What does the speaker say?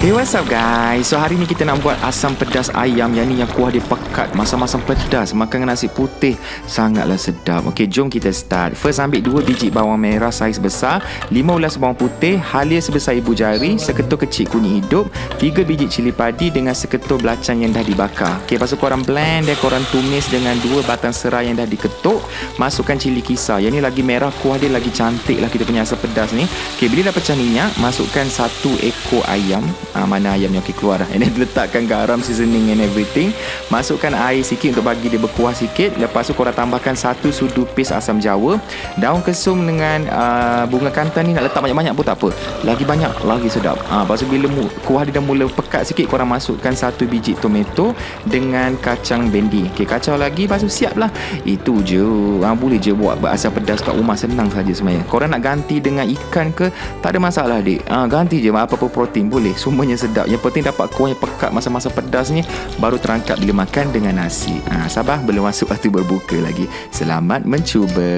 Hey, what's up guys? So hari ni kita nak buat asam pedas ayam yang kuah dia pekat, masam-masam pedas, makan dengan nasi putih sangatlah sedap. Okey, jom kita start. First ambil 2 biji bawang merah saiz besar, 5 ulas bawang putih, halia sebesar ibu jari, seketul kecil kunyit hidup, 3 biji cili padi dengan seketul belacan yang dah dibakar. Okey, lepas tu korang blend dan korang tumis dengan 2 batang serai yang dah diketuk. Masukkan cili kisar. Yang ni lagi merah, kuah dia lagi cantik lah kita punya asam pedas ni. Okey, bila dah pecah minyak, masukkan 1 ekor ayam. Mana ayam yang keluar dah. Ini letakkan garam, seasoning and everything. Masukkan air sikit untuk bagi dia berkuah sikit. Lepas tu korang tambahkan 1 sudu paste asam jawa, daun kesum dengan bunga kantan ni nak letak banyak-banyak pun tak apa. Lagi banyak lagi sedap. Lepas tu bila kuah dia dah mula pekat sikit, korang masukkan 1 biji tomato dengan kacang bendi. Okey, kacau lagi, lepas tu siap lah. Itu je. Boleh je buat asam pedas kat rumah, senang saja sebenarnya. Korang nak ganti dengan ikan ke, tak ada masalah dik. Ganti je apa-apa protein boleh. Semuanya sedap. Yang penting dapat kuah yang pekat, masa-masa pedas ni baru terangkat bila makan dengan nasi. Sabar, belum masuk waktu berbuka lagi. Selamat mencuba.